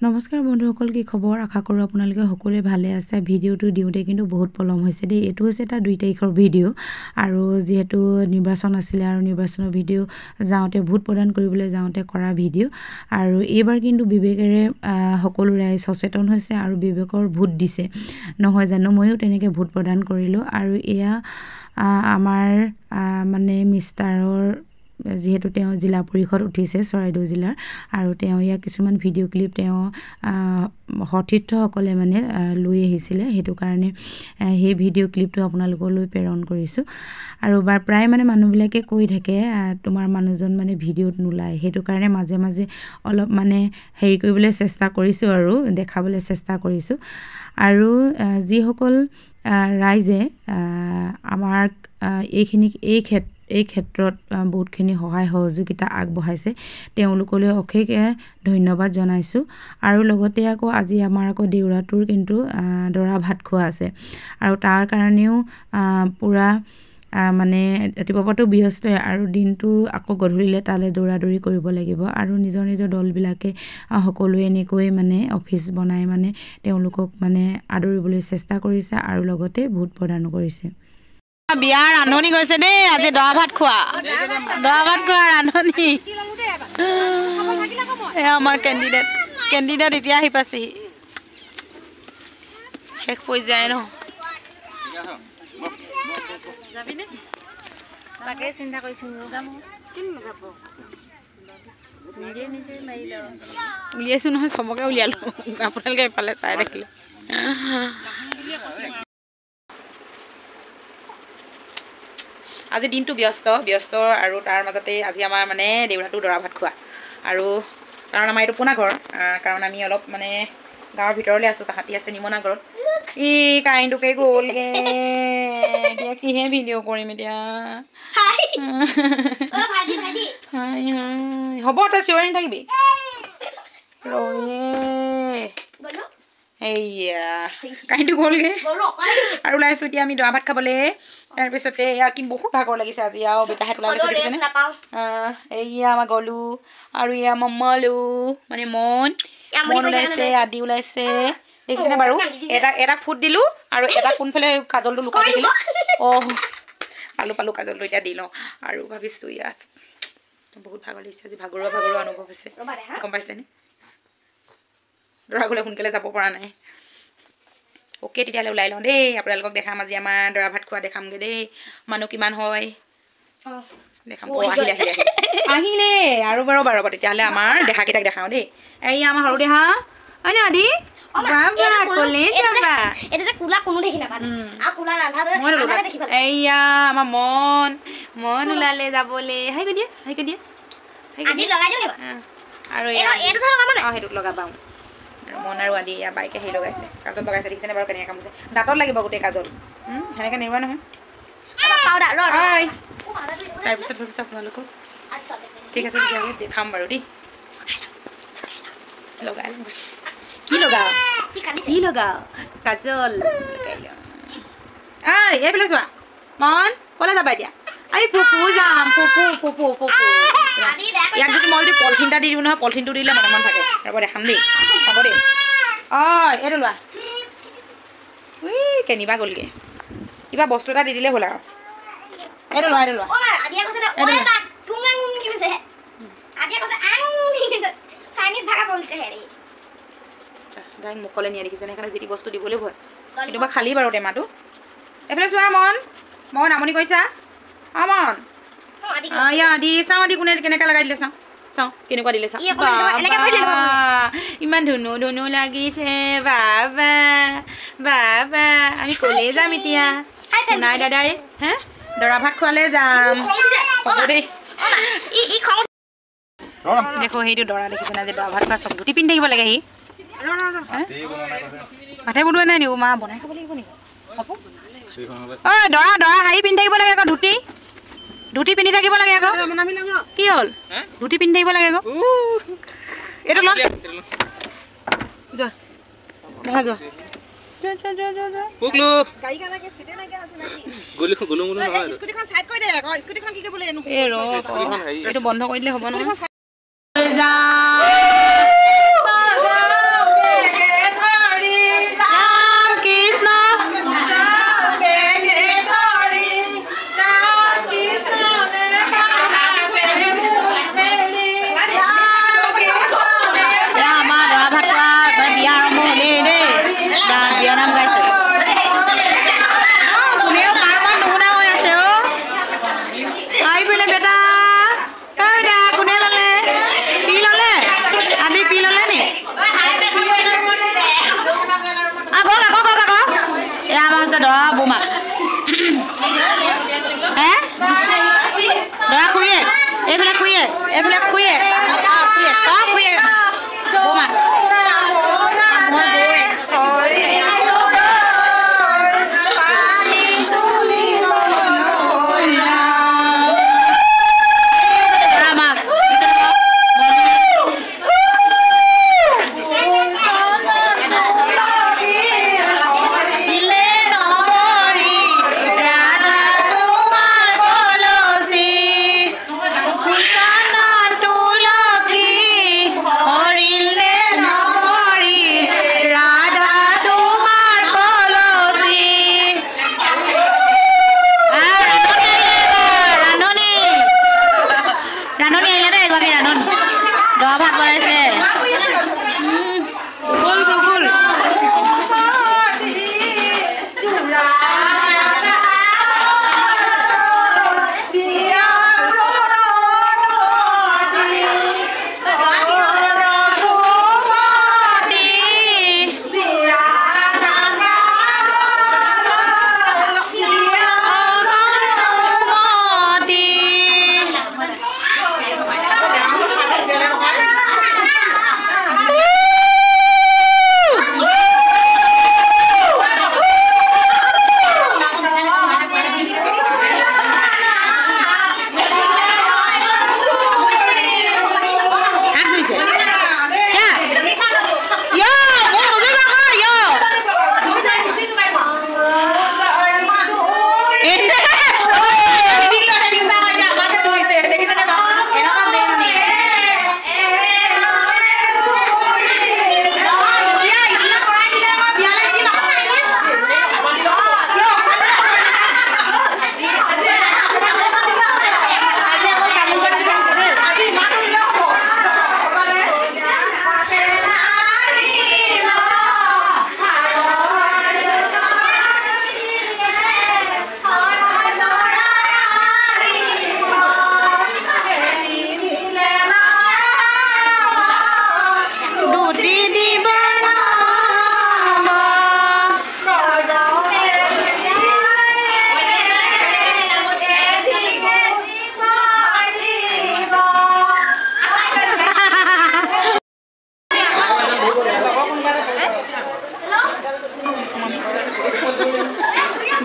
নমস্কাৰ বন্ধুসকল, কি খবৰ? আশা কৰোঁ আপোনালোকে সকলোৱে ভালে আছে। ভিডিঅ'টো দিওঁতে কিন্তু বহুত পলম হৈছে দেই। এইটো হৈছে এটা 2 তাৰিখৰ ভিডিঅ' আৰু যিহেতু নিৰ্বাচন আছিলে আৰু নিৰ্বাচনৰ ভিডিঅ' যাওঁতে ভোট প্ৰদান কৰিবলৈ যাওঁতে কৰা ভিডিঅ' আৰু এইবাৰ কিন্তু বিবেকেৰে সকলো ৰাইজ সচেতন হৈছে আৰু বিবেকৰ ভোট দিছে নহয় জানো। ময়ো তেনেকৈ ভোট প্ৰদান কৰিলোঁ আৰু এয়া আমাৰ মানে মিষ্টাৰৰ যিহেতু তেওঁ জিলা পৰিষদ উঠিছে চৰাইদেউ জিলাৰ আৰু তেওঁ ইয়াৰ কিছুমান ভিডিঅ' ক্লিপ তেওঁ সতীৰ্থসকলে মানে লৈ আহিছিলে, সেইটো কাৰণে সেই ভিডিঅ' ক্লিপটো আপোনালোকলৈ প্ৰেৰণ কৰিছোঁ। আৰু প্ৰায় মানে মানুহবিলাকে কৈ থাকে তোমাৰ মানুহজন মানে ভিডিঅ'ত নোলায়, সেইটো কাৰণে মাজে মাজে অলপ মানে হেৰি কৰিবলৈ চেষ্টা কৰিছোঁ আৰু দেখাবলৈ চেষ্টা কৰিছোঁ। আৰু যিসকল ৰাইজে আমাক এই ক্ষেত্ৰত বহুতখিনি সহায় সহযোগিতা আগবঢ়াইছে, তেওঁলোকলৈ অশেষ ধন্যবাদ জনাইছোঁ। আৰু লগতে আজি আমাৰ দেউৰাটোৰ কিন্তু দৰা ভাত খোৱা আছে আৰু তাৰ কাৰণেও পূৰা মানে ৰাতিপুৱাৰ পৰাতো ব্যস্তই আৰু দিনটো আকৌ গধূলিলৈ তালৈ দৌৰা-দৌৰি কৰিব লাগিব আৰু নিজৰ নিজৰ দলবিলাকে সকলোৱে এনেকৈ মানে অফিচ বনাই মানে তেওঁলোকক মানে আদৰিবলৈ চেষ্টা কৰিছে আৰু লগতে ভোট প্ৰদানো কৰিছে। বিয়াৰ ৰান্ধনি গৈছে দেই, আজি দৰা ভাত খোৱা ৰান্ধনি। আমাৰ কেণ্ডিডেট এতিয়া আহি পাইছেহি, শেষ পৰ্যায় ন। তাকে চিন্তা কৰিছোঁ, উলিয়াইছোঁ নহয়, চবকে উলিয়ালোঁ, আপোনালোকে এইফালে চাই ৰাখিলে। আজি দিনটো ব্যস্ত আৰু তাৰ মাজতে আজি আমাৰ মানে দেউৰাটো দৰা ভাত খোৱা আৰু কাৰণ আমাৰ এইটো পোনা ঘৰ, কাৰণ আমি অলপ মানে গাঁৱৰ ভিতৰলৈ আছোঁ, তাহাঁতি আছে নিমনা ঘৰত। কাৰেণ্টটোকে গ'লগে, এতিয়া কিহে ভিডিঅ' কৰিম এতিয়া। হ'ব, তই চিঞৰি নাথাকিবি। এইয়া কাৰেণ্টটো গ'লগে আৰু ওলাইছোঁ এতিয়া আমি দৰা ভাত খাবলৈ। তাৰপিছতে এয়া কি বহুত ভাগৰ লাগিছে আজি আৰু বেটাহঁত ওলাই গৈছে দেখিছেনে। এইয়া আমাৰ গলু আৰু এয়া মম্মলু মানে মন ওলাইছে, আদি ওলাইছে দেখিছেনে বাৰু। এটা ফুট দিলোঁ আৰু এটা কোনফালে কাজলটো লুকাই থাকিলে। পালোঁ কাজলটো, এতিয়া দি লওঁ আৰু ভাবিছোঁ ইয়াত বহুত ভাগৰ লাগিছে আজি, ভাগৰুৱা অনুভৱ হৈছে, গম পাইছেনে। দৰা গ'লে সোনকালে যাব পৰা নাই। অ'কে, তেতিয়াহ'লে ওলাই লওঁ দেই, আপোনালোকক দেখাম আজি আমাৰ দৰা ভাত খোৱা দেখামগৈ দেই। মানুহ কিমান হয় দেখাম। আহিলে আৰু বাৰু তেতিয়াহ'লে আমাৰ দেহাকেইটাক দেখাওঁ দেই। এই আমাৰ সৰু দেহা হয় আদি, এইয়া আমাৰ মন ওলালে যাবলৈ। হাই দিয়া আৰু সেইটোত লগাবা। মন আৰু আদি এয়া বাইকে হেৰি লগাইছে, কাজল লগাইছে দেখিছেনে বাৰু কেনেকৈ কামুৰিছে। দাঁতত লাগিব গোটেই কাজল, সেনেকৈ নেৰোৱা নহয়। তাৰপিছত ভাবিছোঁ আপোনালোকক ঠিক আছে তেতিয়াহ'লে দেখাম বাৰু দেই। লগাই লওঁ, কি লগাও কাজল লগাই লওঁ। এইফালে চোৱা, মন ক'লৈ যাবা এতিয়া? ফুপু যাম, ফুপু ইয়াক যদি মই যদি পলিথিন এটা দি দিওঁ নহয়, পলিথিনটো দিলে মনে থাকে। ৰ'ব দেখাম দেই, হ'ব দেই। এইটো লোৱা। কেনিবা গ'লগে, কিবা বস্তু এটা দি দিলে হ'ল আৰু। এইটো লোৱা মুখলৈ নিয়ে দেখিছেনে, সেইকাৰণে যি টি বস্তু দিবলৈ ভয়। কিন্তু বা খালী বাৰু টেমাটো। এইফালে চোৱা মন আমনি কৰিছা। মন দি চাওঁ, আদি কোনে কেনেকৈ লগাই দিলে চাওঁ কেনেকুৱা দিলে চাওঁ। ইমান ধুনু লাগিছে, বাবা আমি ক'লেই যাম এতিয়া। নাই দাদাই দৰা ভাত খোৱালে যাম, হ'ব দেই। দেখো সেইটো দৰা দেখিছেনে, যে দৰা ভাত খোৱা চব ধুতি পিন্ধি থাকিব লাগে। সি ভাতে বনোৱা নাই নিও, মা বনাই খাব লাগিব নেকি? দৰা হাৰি পিন্ধি থাকিব লাগে আকৌ, ধুতি পিন্ধি থাকিব লাগে আকৌ। কি হ'ল? ধুতি পিন্ধি থাকিব লাগে আকৌ। এইটো লোৱা, যোৱা দেখা যোৱা। এইটো বন্ধ কৰি দিলে হ'ব নহয়। বিয়া আৰম্ভ হ'লেই দেই বিয়া নাম গাইছে কোনেও কাৰোবাৰ নুশুনা হৈ আছে আহি পেলে বেটা কোনে ল'লে পি ল'লে আদি পি ল'লে নি এয়া আমাৰ হৈছে দৰা বোমা হে দৰা খুৰীয়ে এইফালে খুৰীয়ে চব খুৰীয়ে বোমা মই বৌৱে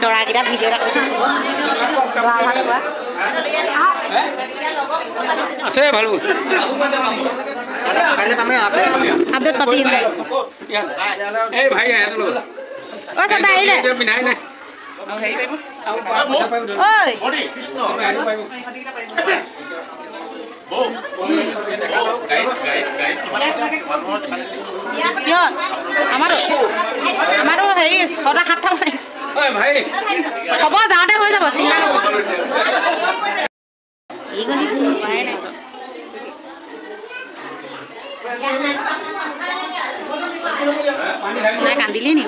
দৰাকেইটা ভিডিঅ' ৰাখি থৈছোঁ আছে ভালো আপডেট পাবি এই ভাই অ সদা আহিলে পিন্ধাই নাই ঐ কৃষ্ণ আমাৰো হেৰি সদা 7টা ভাই হ'ব যাওঁতে হৈ যাব চিন্তা এইগলি পায় নাই কান্দিলি নি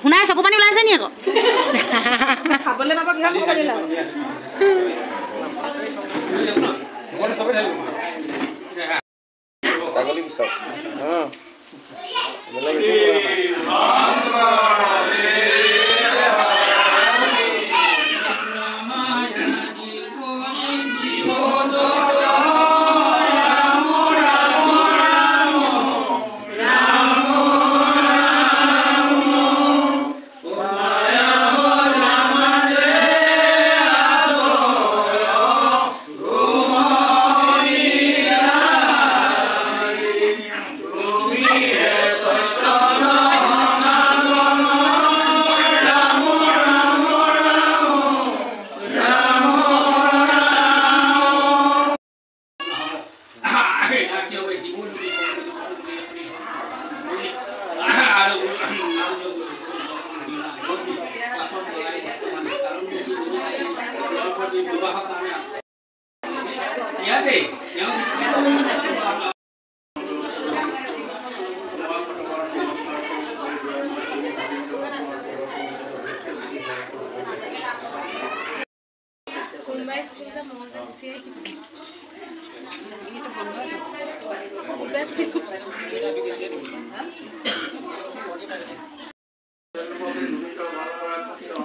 শুনাই চকু পানী ওলাইছে নি আকৌ খাবলৈ পাব কিমান চকু পানী ছাগলী পিছত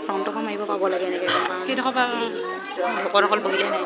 ফ্ৰণ্টখন মাৰিব পাব লাগে এনেকৈ সেইডোখৰ পৰা ভকতসকল বহিলে নাই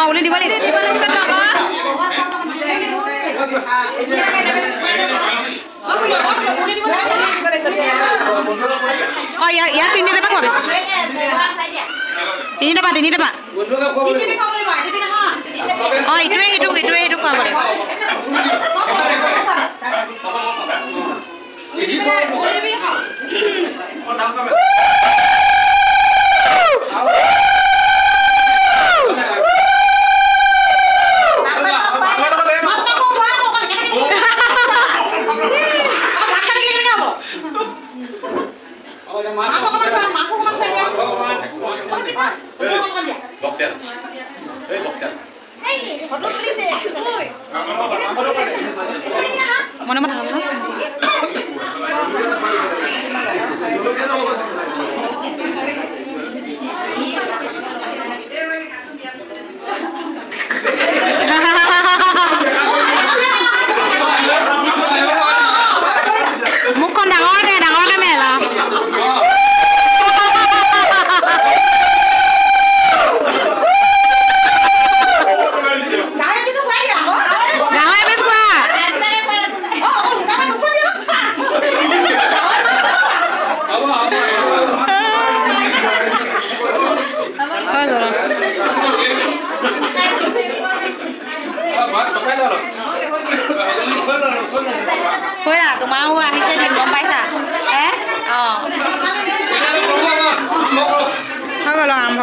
উলি দিব লাগিব ইয়াত তিনিটা পাব তিনিটা পা ইটোৱে সেইটো খুৱাব মনে মনে মুখখন ডাঙৰকে মেলা তোমাৰো আহিছে দিন গম পাইছা হৈ গ'ল আৰম্ভ